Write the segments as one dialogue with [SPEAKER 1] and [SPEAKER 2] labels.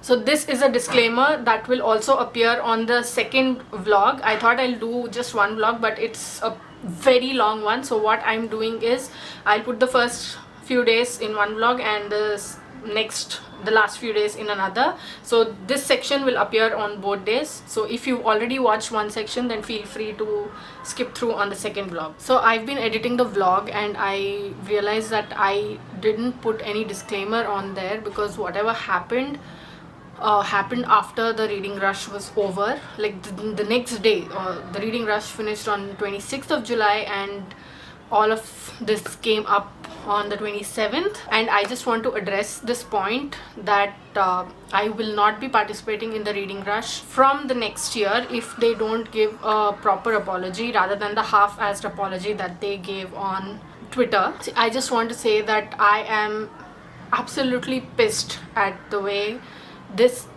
[SPEAKER 1] So this is a disclaimer that will also appear on the second vlog. I thought I'll do just one vlog, but it's a very long one. So what I'm doing is I'll put the first few days in one vlog and the last few days in another. So this section will appear on both days. So if you already watched one section, then feel free to skip through on the second vlog. So I've been editing the vlog and I realized that I didn't put any disclaimer on there because whatever happened after the reading rush was over. Like the next day, the reading rush finished on 26th of July and all of this came up on the 27th, and I just want to address this point that I will not be participating in the reading rush from the next year if they don't give a proper apology rather than the half-assed apology that they gave on Twitter. See, I just want to say that I am absolutely pissed at the way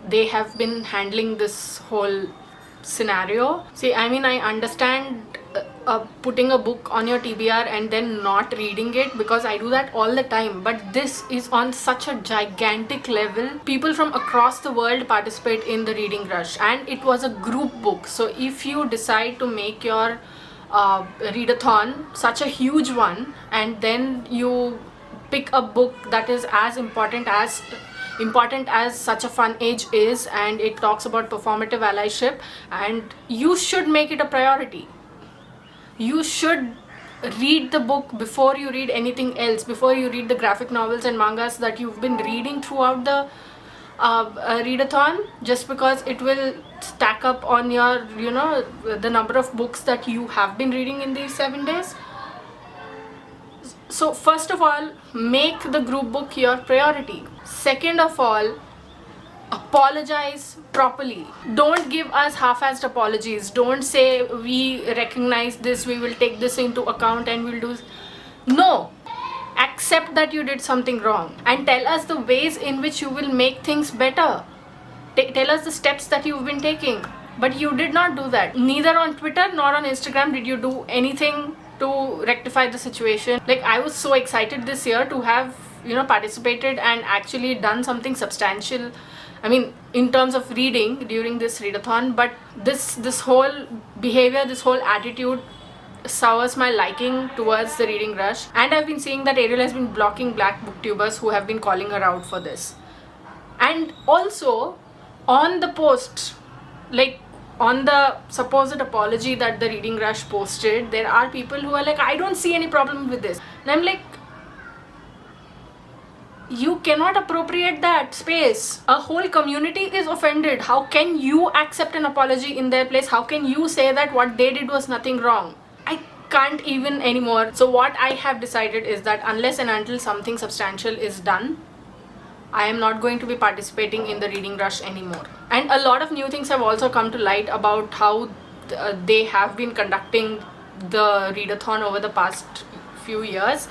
[SPEAKER 1] they have been handling this whole scenario. See, I mean, I understand putting a book on your TBR and then not reading it, because I do that all the time, but this is on such a gigantic level. People from across the world participate in the reading rush and it was a group book. So if you decide to make your readathon such a huge one and then you pick a book that is as important as such a fun age is, and it talks about performative allyship, and you should make it a priority. You should read the book before you read anything else, before you read the graphic novels and mangas that you've been reading throughout the readathon, just because it will stack up on your, the number of books that you have been reading in these 7 days. So first of all, make the group book your priority. Second of all, apologize properly. Don't give us half-assed apologies. Don't say we recognize this, we will take this into account and we'll do. No, accept that you did something wrong and tell us the ways in which you will make things better. Tell us the steps that you've been taking. But you did not do that. Neither on Twitter nor on Instagram did you do anything to rectify the situation. Like, I was so excited this year to have participated and actually done something substantial, I mean, in terms of reading during this readathon, but this whole behavior, this whole attitude sours my liking towards the reading rush. And I've been seeing that Ariel has been blocking black booktubers who have been calling her out for this. And also on the post, like on the supposed apology that the reading rush posted, there are people who are like, I don't see any problem with this. And I'm like, you cannot appropriate that space. A whole community is offended. How can you accept an apology in their place? How can you say that what they did was nothing wrong? I can't even anymore. So what I have decided is that unless and until something substantial is done, I am not going to be participating in the reading rush anymore. And a lot of new things have also come to light about how they have been conducting the readathon over the past few years,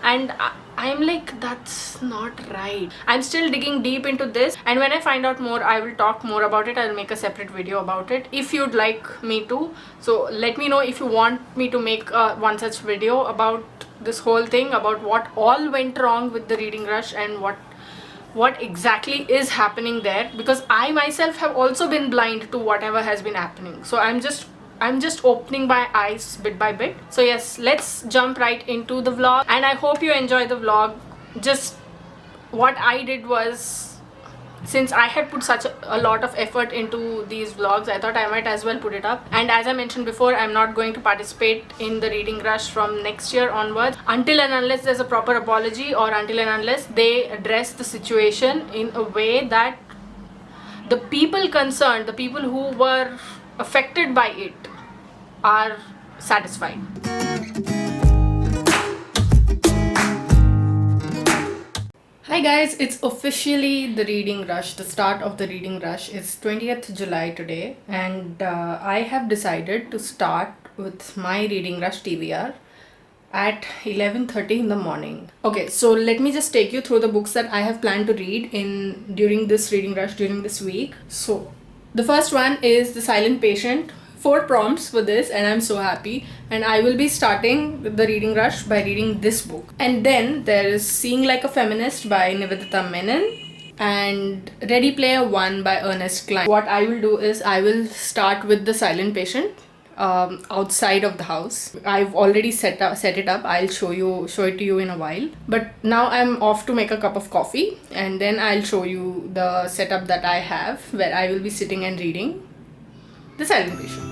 [SPEAKER 1] and I'm like, that's not right. I'm still digging deep into this, and when I find out more, I will talk more about it. I'll make a separate video about it if you'd like me to. So let me know if you want me to make one such video about this whole thing, about what all went wrong with the reading rush and what exactly is happening there, because I myself have also been blind to whatever has been happening. So I'm just opening my eyes bit by bit. So yes, let's jump right into the vlog, and I hope you enjoy the vlog. Just what I did was, since I had put such a lot of effort into these vlogs, I thought I might as well put it up. And as I mentioned before, I'm not going to participate in the reading rush from next year onwards until and unless there's a proper apology, or until and unless they address the situation in a way that the people concerned, the people who were affected by it, are satisfied. Hi guys, it's officially the reading rush. The start of the reading rush is 20th July today, and I have decided to start with my reading rush TBR at 11:30 in the morning. Okay, so let me just take you through the books that I have planned to read during this reading rush during this week. So the first one is The Silent Patient. 4 prompts for this, and I'm so happy, and I will be starting the reading rush by reading this book. And then there is Seeing Like a Feminist by Nivedita Menon. and Ready Player One by Ernest Cline. What I will do is I will start with The Silent Patient outside of the house. I've already set it up. I'll show it to you in a while. But now I'm off to make a cup of coffee, and then I'll show you the setup that I have, where I will be sitting and reading The Silent Patient.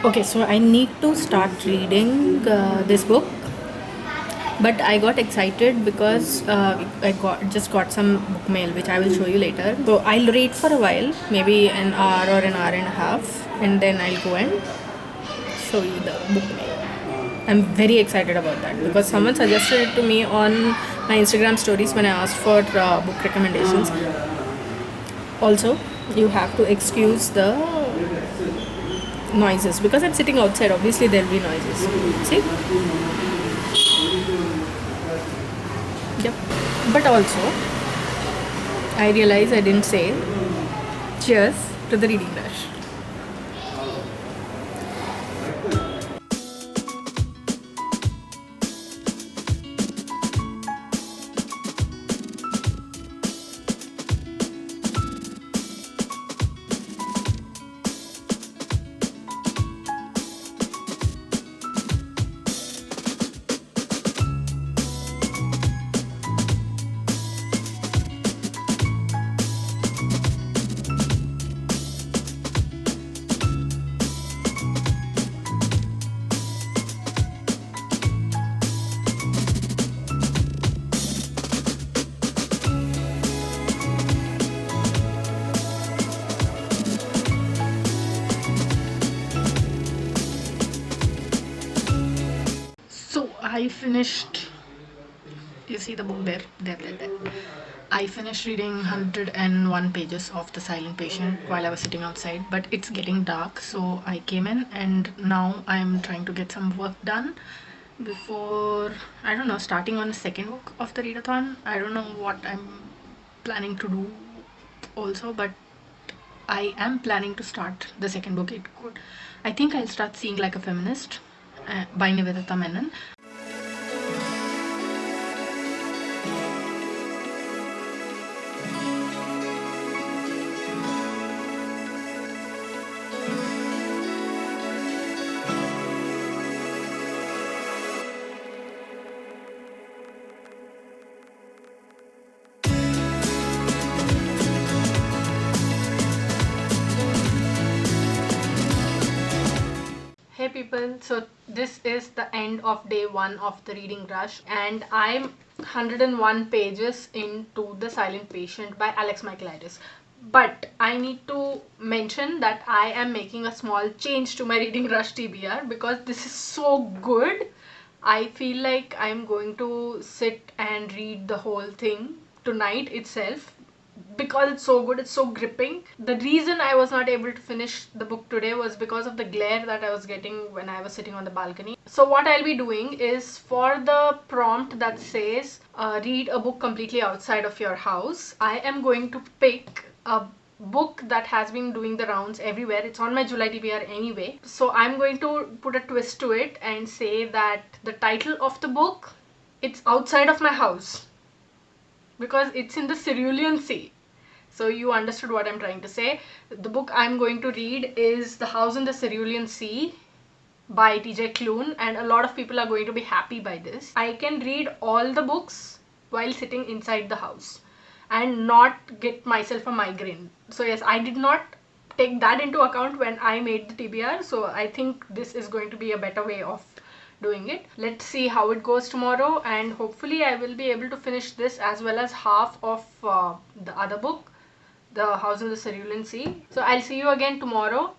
[SPEAKER 1] Okay, so I need to start reading this book, but I got excited because I just got some book mail, which I will show you later. So I'll read for a while, maybe an hour or an hour and a half, and then I'll go and show you the book mail. I'm very excited about that because someone suggested it to me on my Instagram stories when I asked for book recommendations. Also, you have to excuse the noises because I'm sitting outside. Obviously there will be noises. See? Yep. But also I realize I didn't say cheers to the reading rush. So I finished, you see the book there. I finished reading 101 pages of The Silent Patient while I was sitting outside, but it's getting dark, so I came in and now I'm trying to get some work done before, I don't know, starting on the second book of the readathon. I don't know what I'm planning to do also, but I am planning to start the second book. I think I'll start Seeing Like a Feminist by Nivedita Menon. Hey people, so this is the end of day one of the reading rush and I'm 101 pages into The Silent Patient by Alex Michaelides. But I need to mention that I am making a small change to my reading rush TBR because this is so good. I feel like I'm going to sit and read the whole thing tonight itself. because it's so good, it's so gripping. The reason I was not able to finish the book today was because of the glare that I was getting when I was sitting on the balcony. So what I'll be doing is, for the prompt that says read a book completely outside of your house, I am going to pick a book that has been doing the rounds everywhere. It's on my July TBR anyway. So I'm going to put a twist to it and say that the title of the book, it's outside of my house because it's in the Cerulean Sea. So you understood what I'm trying to say. The book I'm going to read is The House in the Cerulean Sea by TJ Klune, and a lot of people are going to be happy by this. I can read all the books while sitting inside the house and not get myself a migraine. So yes, I did not take that into account when I made the TBR. So I think this is going to be a better way of doing it. Let's see how it goes tomorrow, and hopefully I will be able to finish this as well as half of the other book, The House in the Cerulean Sea. So I'll see you again tomorrow.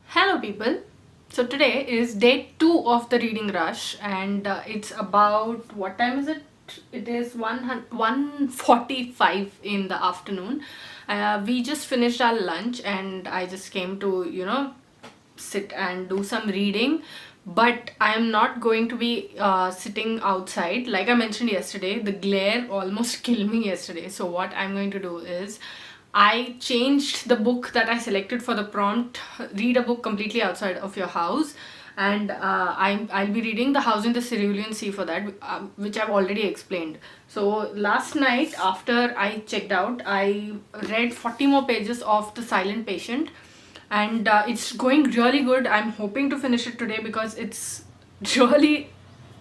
[SPEAKER 1] Hello people. So today is day 2 of the reading rush, and it's about, what time is it? It is 1:45 in the afternoon. We just finished our lunch and I just came to, sit and do some reading. But I am not going to be sitting outside. Like I mentioned yesterday, the glare almost killed me yesterday. So what I'm going to do is, I changed the book that I selected for the prompt, read a book completely outside of your house, and I'll be reading The House in the Cerulean Sea for that, which I've already explained. So last night after I checked out, I read 40 more pages of The Silent Patient, and it's going really good. I'm hoping to finish it today because it's really,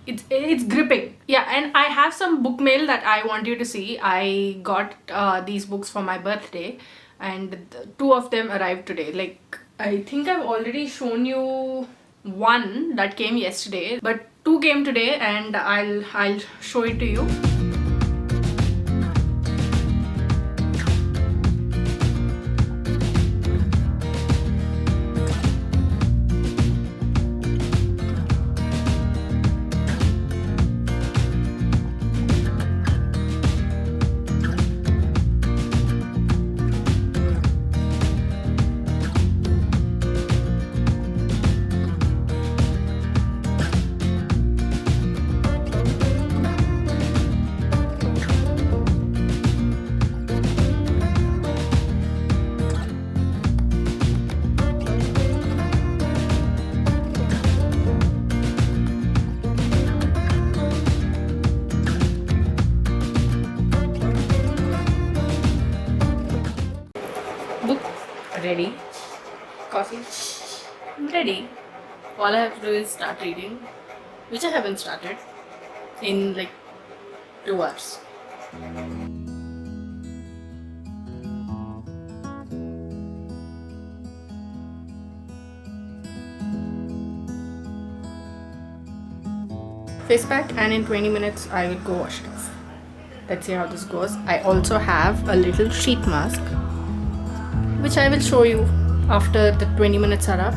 [SPEAKER 1] it's gripping. Yeah, and I have some book mail that I want you to see. I got these books for my birthday, and 2 of them arrived today. Like, I think I've already shown you one that came yesterday, but 2 came today, and I'll show it to you. Book ready, coffee ready. All I have to do is start reading, which I haven't started in like 2 hours. Face pack, and in 20 minutes I will go wash it off. Let's see how this goes. I also have a little sheet mask, which I will show you after the 20 minutes are up.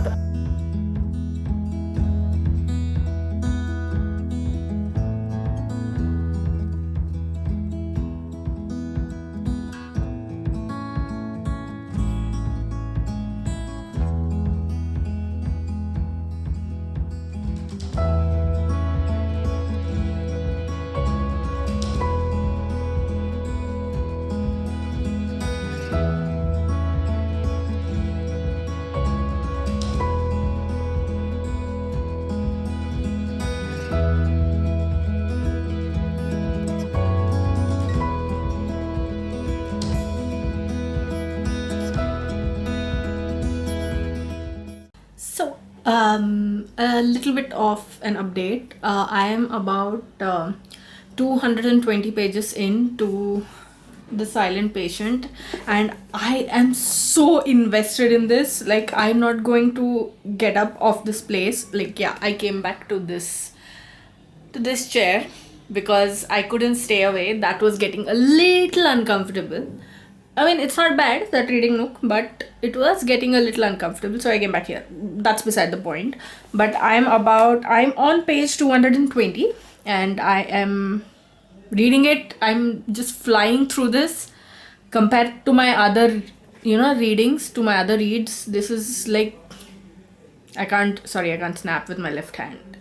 [SPEAKER 1] A little bit of an update. I am about 220 pages into The Silent Patient, and I am so invested in this. Like, I'm not going to get up off this place. Like, yeah, I came back to this chair because I couldn't stay away. That was getting a little uncomfortable. I mean, it's not bad, that reading nook, but it was getting a little uncomfortable, so I came back here. That's beside the point. But I'm on page 220, and I am reading it. I'm just flying through this compared to my other, readings, to my other reads. This is like, I can't snap with my left hand.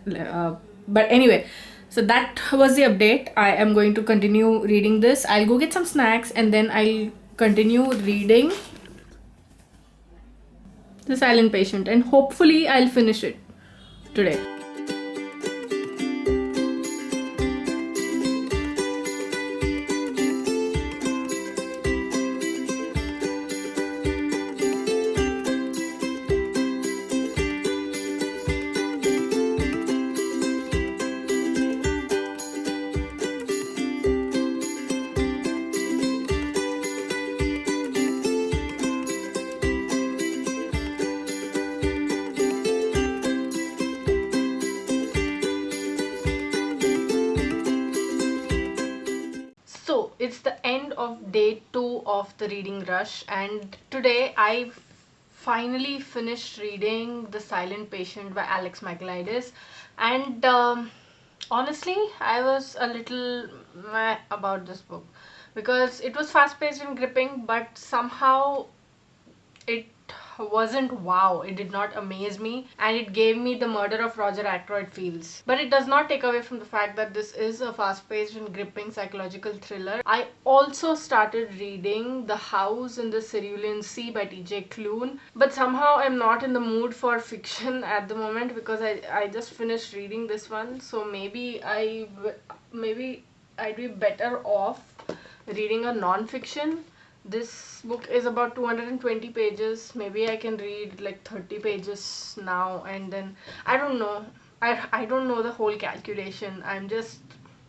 [SPEAKER 1] But anyway, so that was the update. I am going to continue reading this. I'll go get some snacks and then I'll continue reading The Silent Patient, and hopefully I'll finish it today. So it's the end of day 2 of the reading rush, and today I finally finished reading The Silent Patient by Alex Michaelides. And honestly, I was a little meh about this book because it was fast paced and gripping, but somehow it wasn't wow. It did not amaze me, and it gave me the Murder of Roger Ackroyd feels. But it does not take away from the fact that this is a fast-paced and gripping psychological thriller. I also started reading The House in the Cerulean Sea by T.J. Klune, but somehow I'm not in the mood for fiction at the moment because I just finished reading this one. So maybe I'd be better off reading a non-fiction. This book is about 220 pages. Maybe I can read like 30 pages now, and then I don't know. I don't know the whole calculation.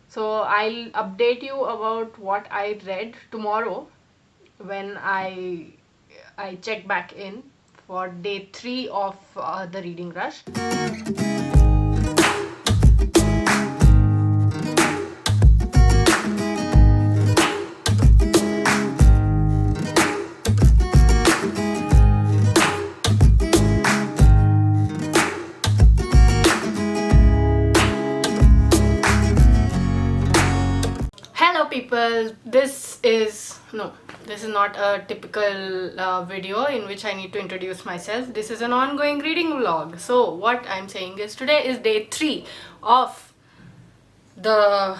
[SPEAKER 1] So I'll update you about what I read tomorrow when I check back in for day 3 of the reading rush. Hello people, this is not a typical video in which I need to introduce myself. This is an ongoing reading vlog. So what I'm saying is, today is day 3 of the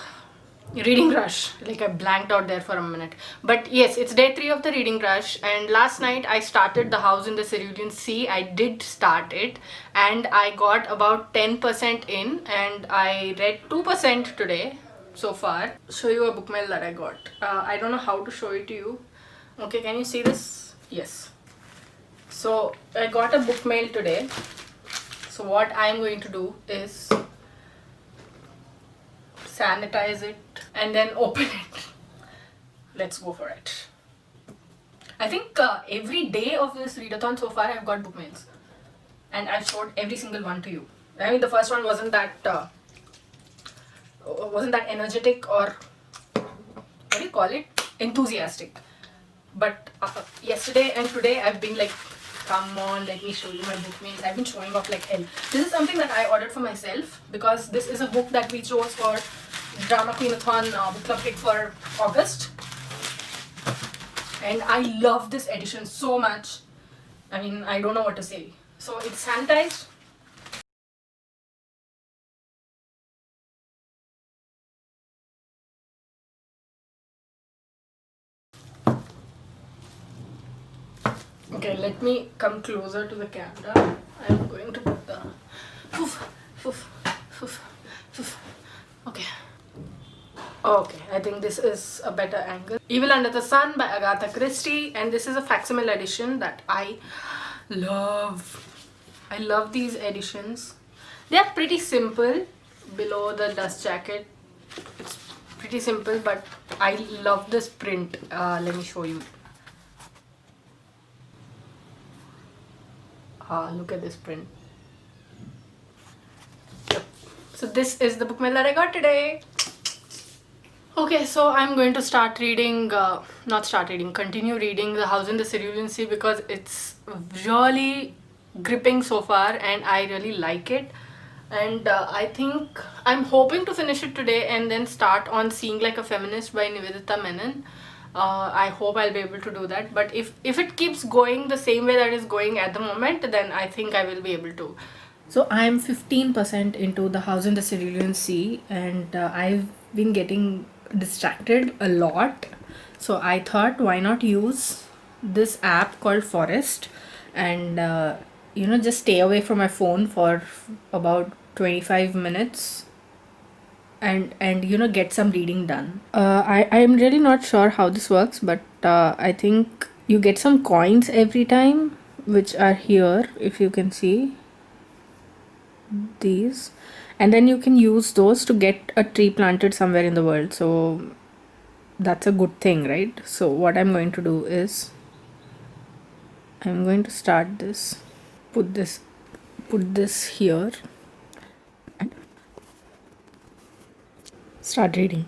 [SPEAKER 1] reading rush. Like, I blanked out there for a minute, but yes, it's day 3 of the reading rush. And last night I started The House in the Cerulean Sea. I did start it and I got about 10% in, and I read 2% today so far. Show you a book mail that I got. I don't know how to show it to you. Okay, can you see this? Yes. So I got a book mail today. So what I'm going to do is sanitize it and then open it. Let's go for it. I think every day of this readathon so far I've got book mails, and I've showed every single one to you. I mean, the first one wasn't that energetic, or what do you call it, enthusiastic, but yesterday and today I've been like, come on, let me show you my book mails. I've been showing off like hell. This is something that I ordered for myself because this is a book that we chose for Drama Queenathon book club pick for August, and I love this edition so much. I mean, I don't know what to say. So it's sanitized. Okay, let me come closer to the camera. I'm going to put the Okay, I think this is a better angle. Evil Under the Sun by Agatha Christie, and this is a facsimile edition that I love. I love these editions. They are pretty simple. Below the dust jacket, it's pretty simple, but I love this print. Let me show you. Look at this print. Yep. So this is the book mail that I got today. Okay, so I'm going to continue reading The House in the Cerulean Sea because it's really gripping so far and I really like it. and I think I'm hoping to finish it today and then start on Seeing Like a Feminist by Nivedita Menon. I hope I'll be able to do that, but if it keeps going the same way that is going at the moment, then I think I will be able to. So I'm 15% into The House in the Cerulean Sea, and I've been getting distracted a lot. So I thought, why not use this app called Forest, and just stay away from my phone for about 25 minutes, and get some reading done. I'm really not sure how this works, but I think you get some coins every time, which are here, if you can see these, and then you can use those to get a tree planted somewhere in the world. So that's a good thing, right? So what I'm going to do is I'm going to start this, put this here, and start reading.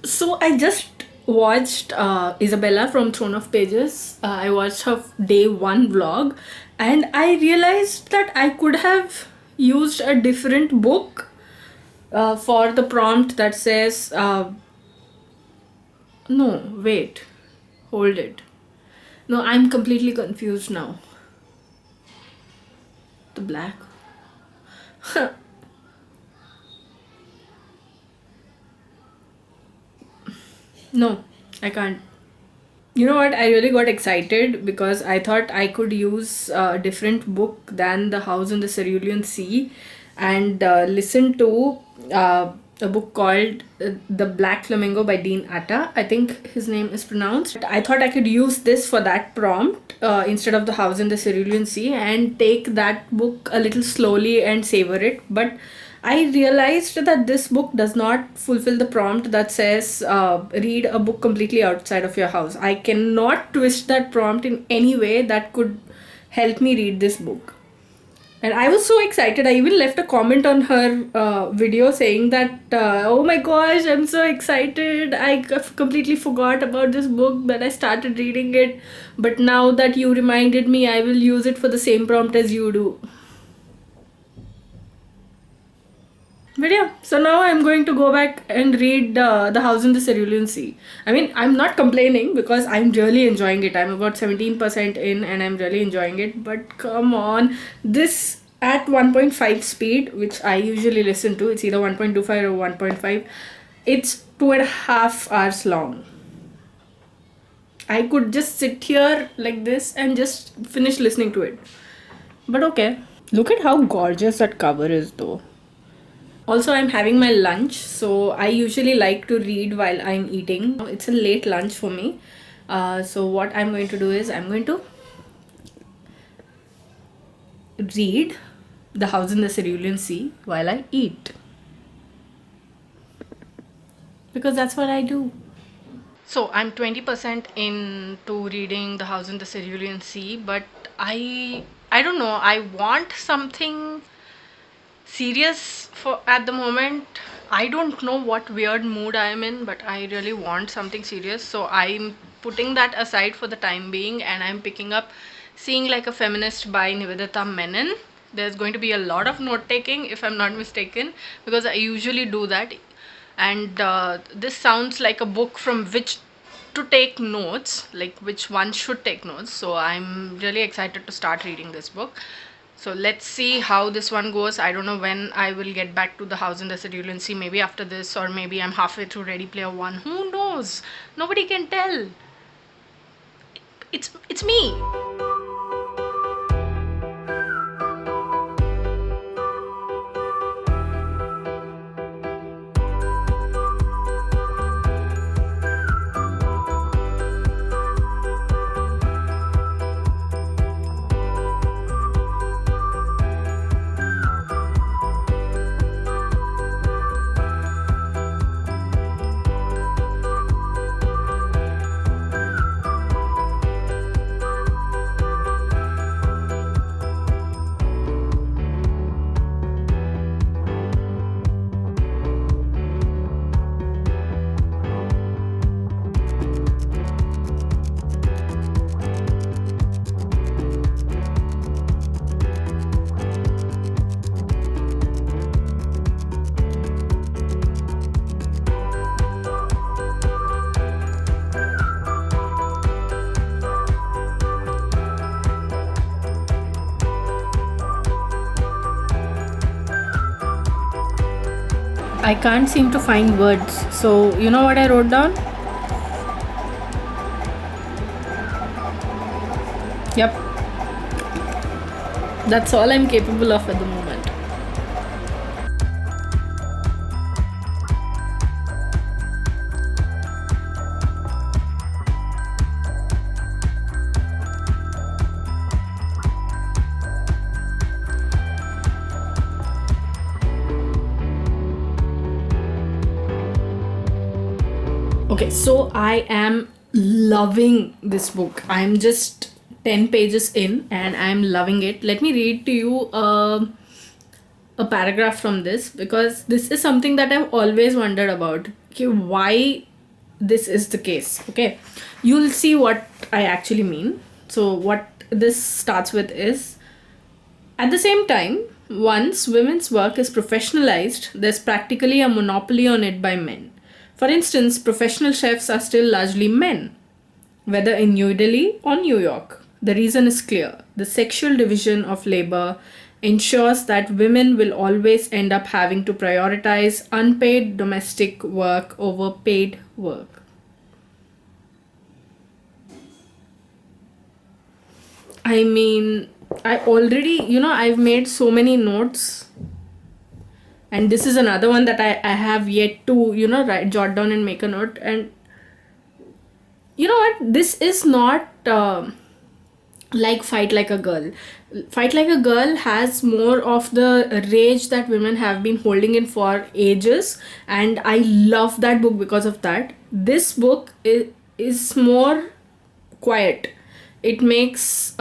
[SPEAKER 1] So I just watched Isabella from Throne of Pages. I watched her day one vlog, and I realized that I could have used a different book for the prompt that says, no, wait, hold it. No, I'm completely confused now. The black. No, I can't. You know what? I really got excited because I thought I could use a different book than The House in the Cerulean Sea, and listen to a book called The Black Flamingo by Dean Atta. I think his name is pronounced. I thought I could use this for that prompt instead of The House in the Cerulean Sea, and take that book a little slowly and savor it. But I realized that this book does not fulfill the prompt that says read a book completely outside of your house. I cannot twist that prompt in any way that could help me read this book. And I was so excited. I even left a comment on her video saying that, oh my gosh, I'm so excited. I completely forgot about this book, but I started reading it. But now that you reminded me, I will use it for the same prompt as you do. But yeah, so now I'm going to go back and read The House in the Cerulean Sea. I mean, I'm not complaining because I'm really enjoying it. I'm about 17% in and I'm really enjoying it. But come on, this at 1.5 speed, which I usually listen to, it's either 1.25 or 1.5, it's 2.5 hours long. I could just sit here like this and just finish listening to it. But okay. Look at how gorgeous that cover is though. Also, I'm having my lunch, so I usually like to read while I'm eating. It's a late lunch for me. So what I'm going to do is I'm going to read The House in the Cerulean Sea while I eat. Because that's what I do. So I'm 20% into reading The House in the Cerulean Sea, but I don't know, I want something serious for at the moment. I don't know what weird mood I am in, but I really want something serious, so I'm putting that aside for the time being, and I'm picking up Seeing Like a Feminist by Nivedita Menon. There's going to be a lot of note taking, if I'm not mistaken, because I usually do that, and this sounds like a book from which to take notes, like which one should take notes. So I'm really excited to start reading this book. So let's see how this one goes. I don't know when I will get back to The House in the Cerulean Sea. Maybe after this, or maybe I'm halfway through Ready Player One. Who knows? Nobody can tell. It's me. I can't seem to find words. So, you know what I wrote down? Yep. That's all I'm capable of at the moment. Okay, so I am loving this book. I'm just 10 pages in and I'm loving it. Let me read to you a paragraph from this, because this is something that I've always wondered about. Okay, why this is the case. Okay, you'll see what I actually mean. So, what this starts with is, at the same time, once women's work is professionalized, there's practically a monopoly on it by men. For instance, professional chefs are still largely men, whether in New Delhi or New York. The reason is clear. The sexual division of labor ensures that women will always end up having to prioritize unpaid domestic work over paid work. I mean, I already, I've made so many notes, and this is another one that I have yet to, jot down and make a note. And you know what? This is not like Fight Like a Girl. Fight Like a Girl has more of the rage that women have been holding in for ages, and I love that book because of that. This book is more quiet. It makes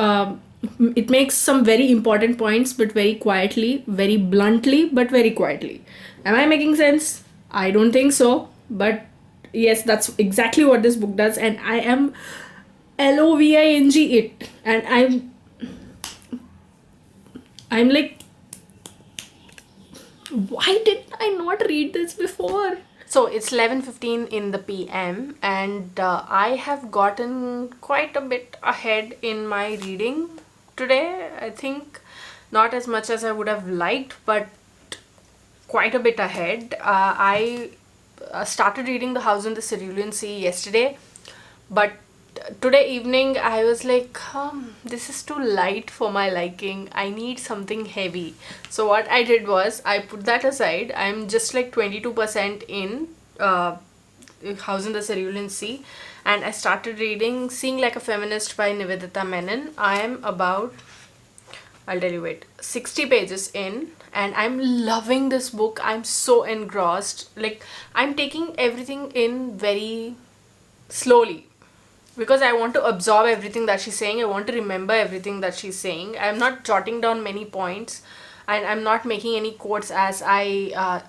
[SPEAKER 1] some very important points, but very quietly, very bluntly, but very quietly. Am I making sense? I don't think so, but yes, that's exactly what this book does, and I am loving it, and I'm like, why did I not read this before? So it's 11:15 in the PM, and I have gotten quite a bit ahead in my reading today. I think not as much as I would have liked, but quite a bit ahead. I started reading The House in the Cerulean Sea yesterday, but today evening I was like, this is too light for my liking. I need something heavy. So what I did was I put that aside. I'm just like 22% in House in the Cerulean Sea, and I started reading Seeing Like a Feminist by Nivedita Menon. I am about, I'll tell you, wait, 60 pages in, and I'm loving this book. I'm so engrossed. Like, I'm taking everything in very slowly, because I want to absorb everything that she's saying. I want to remember everything that she's saying. I'm not jotting down many points, and I'm not making any quotes as I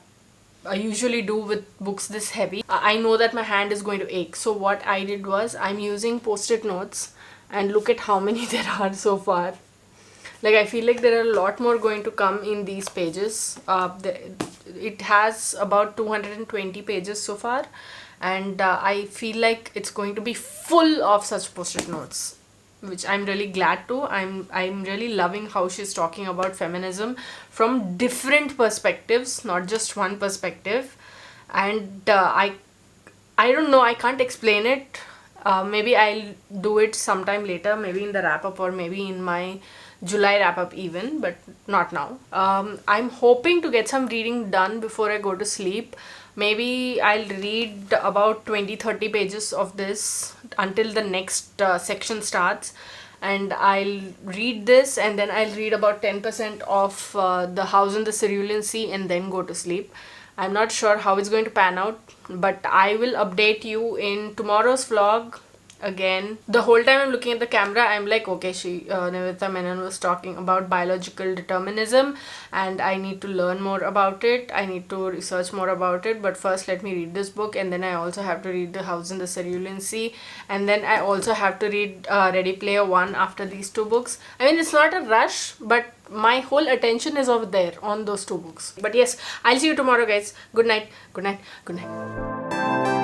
[SPEAKER 1] usually do with books this heavy. I know that my hand is going to ache. So what I did was, I'm using post-it notes, and look at how many there are so far. Like, I feel like there are a lot more going to come in these pages. It has about 220 pages so far, and I feel like it's going to be full of such post-it notes, which I'm really glad to. I'm really loving how she's talking about feminism from different perspectives, not just one perspective. And I don't know, I can't explain it. Maybe I'll do it sometime later, maybe in the wrap-up, or maybe in my July wrap-up even, but not now. I'm hoping to get some reading done before I go to sleep. Maybe I'll read about 20-30 pages of this until the next section starts, and I'll read this, and then I'll read about 10% of The House in the Cerulean Sea, and then go to sleep. I'm not sure how it's going to pan out, but I will update you in tomorrow's vlog. Again, the whole time I'm looking at the camera, I'm like, okay, Nivedita Menon was talking about biological determinism, and I need to learn more about it. I need to research more about it. But first, let me read this book, and then I also have to read The House in the Cerulean Sea, and then I also have to read Ready Player One after these two books. I mean, it's not a rush, but my whole attention is over there on those two books. But yes, I'll see you tomorrow, guys. Good night. Good night. Good night.